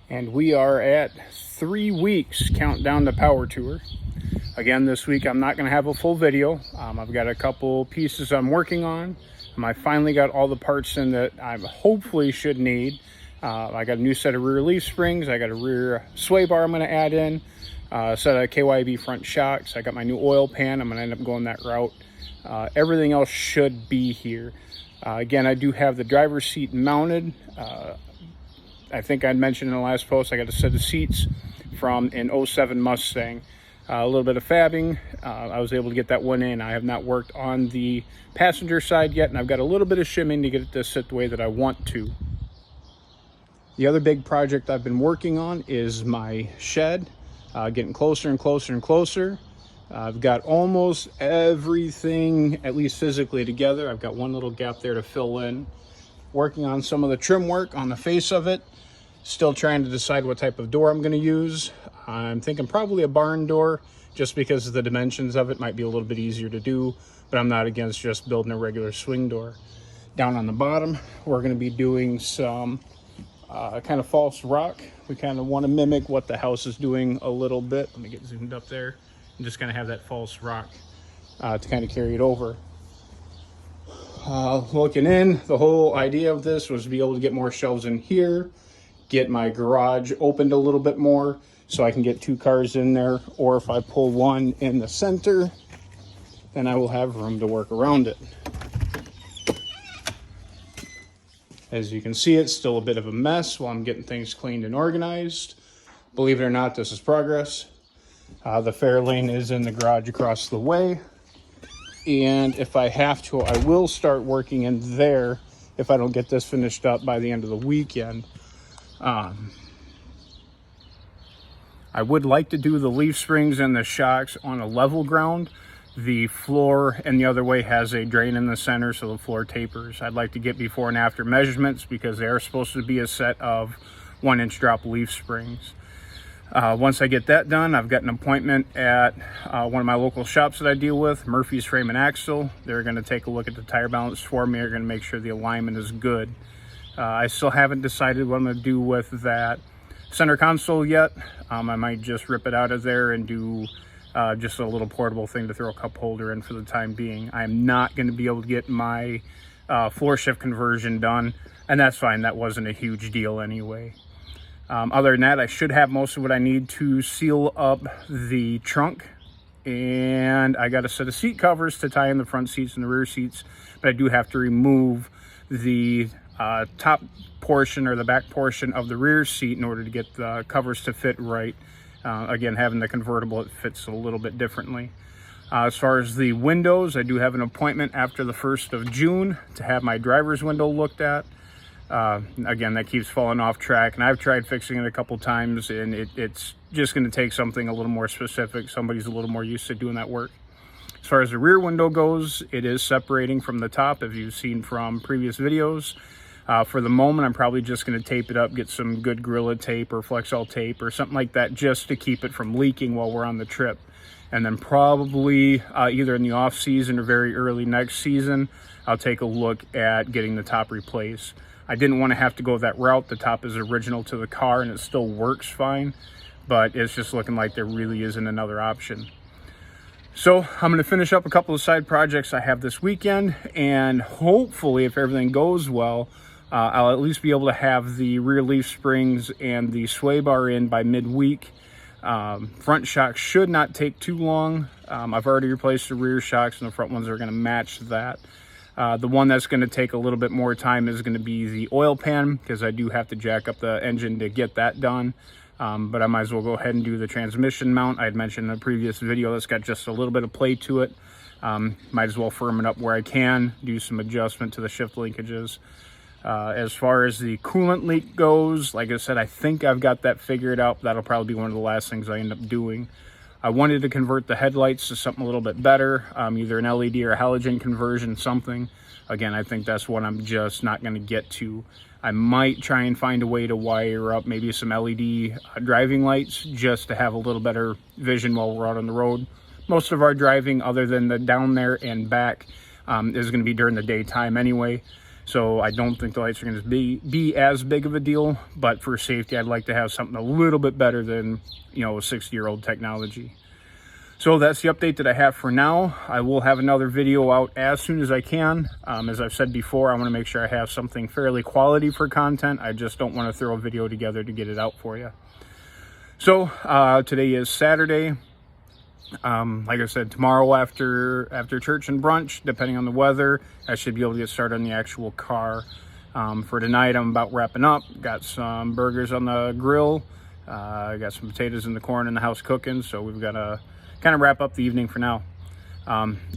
And we are at 3 weeks countdown to PowerTour. Again, this week I'm not going to have a full video. I've got a couple pieces I'm working on. I finally got all the parts in that I hopefully should need. I got a new set of rear leaf springs. I got a rear sway bar I'm going to add in. A set of KYB front shocks. I got my new oil pan. I'm going to end up going that route. Everything else should be here. Again, I do have the driver's seat mounted. I think I mentioned in the last post, I got a set of seats from an '07 Mustang. A little bit of fabbing. I was able to get that one in. I have not worked on the passenger side yet, and I've got a little bit of shimming to get it to sit the way that I want to. The other big project I've been working on is my shed. Getting closer and closer and closer. I've got almost everything, at least physically, together. I've got one little gap there to fill in. Working on some of the trim work on the face of it. Still trying to decide what type of door I'm going to use. I'm thinking probably a barn door, just because of the dimensions of it might be a little bit easier to do, but I'm not against just building a regular swing door. Down on the bottom, we're going to be doing some kind of false rock. We kind of want to mimic what the house is doing a little bit. Let me get zoomed up there and just kind of have that false rock to kind of carry it over. Looking in, the whole idea of this was to be able to get more shelves in here, get my garage opened a little bit more so I can get 2 cars in there, or if I pull one in the center, then I will have room to work around it. As you can see, it's still a bit of a mess while I'm getting things cleaned and organized. Believe it or not, this is progress. The Fairlane is in the garage across the way. And if I have to, I will start working in there if I don't get this finished up by the end of the weekend. I would like to do the leaf springs and the shocks on a level ground. The floor and the other way has a drain in the center, so the floor tapers. I'd like to get before and after measurements because they are supposed to be a set of 1-inch drop leaf springs. Once I get that done, I've got an appointment at one of my local shops that I deal with, Murphy's Frame and Axle. They're going to take a look at the tire balance for me. They're going to make sure the alignment is good. I still haven't decided what I'm going to do with that center console yet. I might just rip it out of there and do just a little portable thing to throw a cup holder in for the time being. I'm not going to be able to get my floor shift conversion done, and that's fine. That wasn't a huge deal anyway. Other than that, I should have most of what I need to seal up the trunk, and I got a set of seat covers to tie in the front seats and the rear seats, but I do have to remove the top portion or the back portion of the rear seat in order to get the covers to fit right. Again, having the convertible, it fits a little bit differently. As far as the windows, I do have an appointment after the 1st of June to have my driver's window looked at. Again, that keeps falling off track, and I've tried fixing it a couple times, and it's just going to take something a little more specific. Somebody's a little more used to doing that work. As far as the rear window goes, it is separating from the top, as you've seen from previous videos. For the moment, I'm probably just going to tape it up, get some good Gorilla tape or Flexall tape or something like that just to keep it from leaking while we're on the trip. And then probably either in the off season or very early next season, I'll take a look at getting the top replaced. I didn't want to have to go that route. The top is original to the car and it still works fine, but it's just looking like there really isn't another option. So I'm going to finish up a couple of side projects I have this weekend, and hopefully, if everything goes well, I'll at least be able to have the rear leaf springs and the sway bar in by midweek. Front shocks should not take too long. I've already replaced the rear shocks, and the front ones are going to match that. The one that's going to take a little bit more time is going to be the oil pan, because I do have to jack up the engine to get that done. But I might as well go ahead and do the transmission mount. I had mentioned in a previous video that's got just a little bit of play to it. Might as well firm it up where I can, do some adjustment to the shift linkages. As far as the coolant leak goes, like I said, I think I've got that figured out. That'll probably be one of the last things I end up doing. I wanted to convert the headlights to something a little bit better, either an LED or a halogen conversion, something. Again, I think that's what I'm just not going to get to. I might try and find a way to wire up maybe some LED driving lights just to have a little better vision while we're out on the road. Most of our driving, other than the down there and back, is going to be during the daytime anyway. So I don't think the lights are going to be as big of a deal, but for safety, I'd like to have something a little bit better than, you know, a 60-year-old technology. So that's the update that I have for now. I will have another video out as soon as I can. As I've said before, I want to make sure I have something fairly quality for content. I just don't want to throw a video together to get it out for you. So today is Saturday. Like I said, tomorrow after church and brunch, depending on the weather, I should be able to get started on the actual car. For tonight, I'm about wrapping up. Got some burgers on the grill. I got some potatoes and the corn in the house cooking, so we've got to kind of wrap up the evening for now.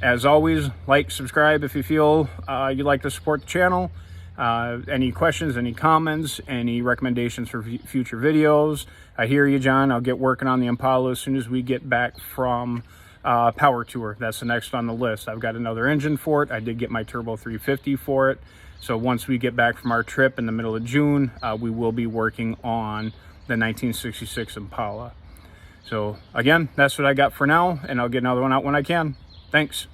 As always, like, subscribe if you feel you'd like to support the channel. Any questions, any comments, any recommendations for future videos, I hear you, John. I'll get working on the Impala as soon as we get back from PowerTour. That's the next on the list. I've got another engine for it. I did get my Turbo 350 for it. So once we get back from our trip in the middle of June, we will be working on the 1966 Impala. So again, that's what I got for now, and I'll get another one out when I can. Thanks.